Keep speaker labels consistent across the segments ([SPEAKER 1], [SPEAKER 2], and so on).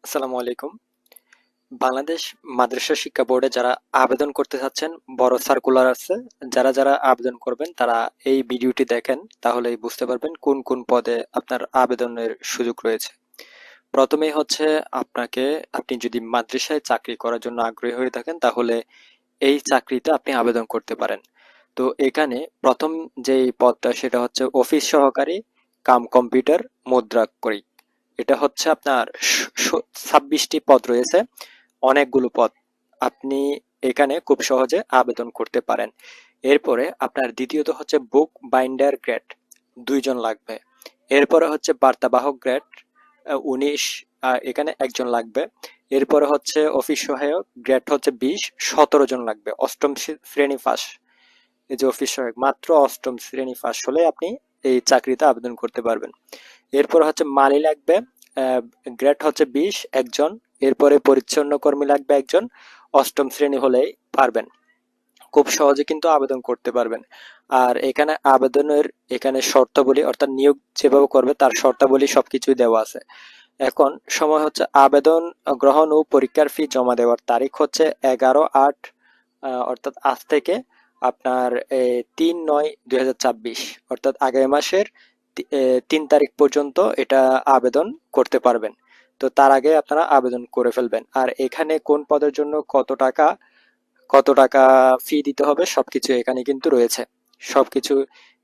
[SPEAKER 1] আসসালামু আলাইকুম। বাংলাদেশ মাদ্রাসা শিক্ষা বোর্ডে যারা আবেদন করতে চাচ্ছেন, বড় সার্কুলার আছে। যারা আবেদন করবেন তারা এই ভিডিওটি দেখেন, তাহলেই বুঝতে পারবেন কোন কোন পদে আপনার আবেদনের সুযোগ রয়েছে। প্রথমেই হচ্ছে আপনি যদি মাদ্রাসায় চাকরি করার জন্য আগ্রহী হয়ে থাকেন, তাহলে এই চাকরিতে আপনি আবেদন করতে পারেন। তো এখানে প্রথম যেই পদটা সেটা হচ্ছে অফিস সহকারী কাম কম্পিউটার মুদ্রাক্ষরিক। এটা হচ্ছে আপনার 26টি পদ রয়েছে, অনেকগুলো পদ। আপনি এখানে খুব সহজে আবেদন করতে পারেন। এরপরে আপনার দ্বিতীয়ত হচ্ছে বুক বাইন্ডার গ্রেড, 2 জন লাগবে। এরপরে হচ্ছে বার্তাবাহক গ্রেড, 19, এখানে 1 জন লাগবে। এরপরে হচ্ছে অফিস সহায়ক গ্রেড হচ্ছে 20, 17 জন লাগবে। অষ্টম শ্রেণী পাস। এই যে অফিস সহায়ক, মাত্র অষ্টম শ্রেণী পাস হলে আপনি এই চাকরিতে আবেদন করতে পারবেন। এরপর হচ্ছে মালি লাগবে, গ্রেড হচ্ছে 20, 1 জন। এরপরে পরিচ্ছন্ন কর্মী লাগবে 1 জন, অষ্টম শ্রেণী হলেই পারবেন। খুব সহজে কিন্তু আবেদন করতে পারবেন। আর এখানে শর্তাবলী, অর্থাৎ নিয়োগ যেভাবে করবে তার শর্তাবলী সবকিছুই দেওয়া আছে। এখন সময় হচ্ছে আবেদন গ্রহণ ও পরীক্ষার ফি জমা দেওয়ার তারিখ হচ্ছে 11/8, অর্থাৎ আজ থেকে আপনার 3/9/2024, অর্থাৎ আগামী মাসের 3 তারিখ পর্যন্ত এটা আবেদন করতে পারবেন। তো তার আগে আপনারা আবেদন করে ফেলবেন। আর এখানে কোন পদের জন্য কত টাকা ফি দিতে হবে সবকিছু এখানে কিন্তু রয়েছে। সবকিছু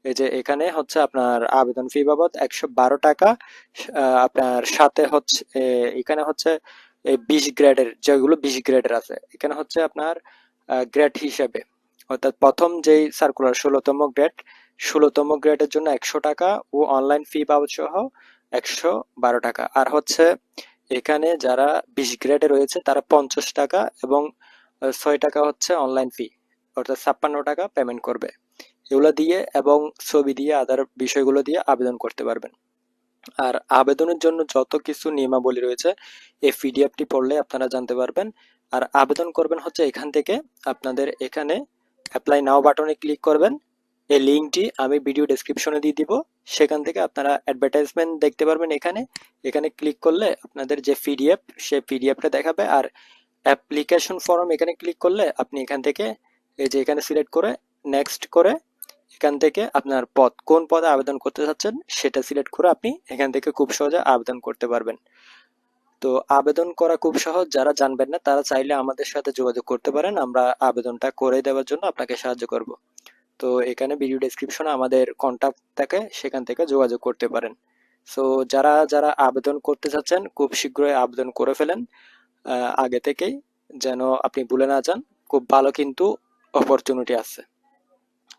[SPEAKER 1] এই যে এখানে হচ্ছে আপনার আবেদন ফি বাবদ 112 টাকা। আপনার সাথে হচ্ছে এখানে হচ্ছে 20 গ্রেডের, যেগুলো 20 গ্রেডের আছে, এখানে হচ্ছে আপনার গ্রেড হিসেবে, অর্থাৎ প্রথম যেই সার্কুলার 16তম গ্রেড, 16তম গ্রেডের জন্য 100 টাকা ও অনলাইন ফি বাবদ সহ 112 টাকা। আর হচ্ছে এখানে যারা 20 গ্রেডে রয়েছে তারা 50 টাকা এবং 6 টাকা হচ্ছে অনলাইন ফি, অর্থাৎ 56 টাকা পেমেন্ট করবে। এগুলো দিয়ে এবং ছবি দিয়ে, আদার বিষয়গুলো দিয়ে আবেদন করতে পারবেন। আর আবেদনের জন্য যত কিছু নিয়মাবলী রয়েছে এই পিডিএফটি পড়লে আপনারা জানতে পারবেন। আর আবেদন করবেন হচ্ছে এখান থেকে, আপনাদের এখানে অ্যাপ্লাই নাও বাটনে ক্লিক করবেন। এই লিঙ্কটি আমি ভিডিও ডেসক্রিপশনে দিয়ে দিব। সেখান থেকে আপনারা অ্যাডভার্টাইজমেন্ট দেখতে পারবেন। এখানে এখানে ক্লিক করলে আপনাদের যে পিডিএফ, সেই পিডিএফটা দেখাবে। আর অ্যাপ্লিকেশন ফর্ম এখানে ক্লিক করলে আপনি এখান থেকে এই যে এখানে সিলেক্ট করে নেক্সট করে এখান থেকে আপনার কোন পদে আবেদন করতে চাচ্ছেন সেটা সিলেক্ট করে আপনি এখান থেকে খুব সহজে আবেদন করতে পারবেন। তো আবেদন করা খুব সহজ, যারা জানবেন না তারা চাইলে আমাদের সাথে যোগাযোগ করতে পারেন, আমরা আবেদনটা করে দেওয়ার জন্য আপনাকে সাহায্য করব। তো এখানে ভিডিও ডেসক্রিপশনে আমাদের কন্টাক্ট থাকে, সেখান থেকে যোগাযোগ করতে পারেন। সো যারা আবেদন করতে চাচ্ছেন খুব শীঘ্রই আবেদন করে ফেলেন, আগে থেকেই, যেন আপনি ভুলে না যান। খুব ভালো কিন্তু অপরচুনিটি আছে।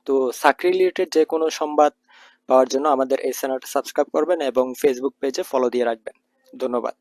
[SPEAKER 1] তো চাকরি রিলেটেড যে কোনো সংবাদ পাওয়ার জন্য আমাদের এই চ্যানেলটা সাবস্ক্রাইব করবেন এবং ফেসবুক পেজে ফলো দিয়ে রাখবেন। ধন্যবাদ।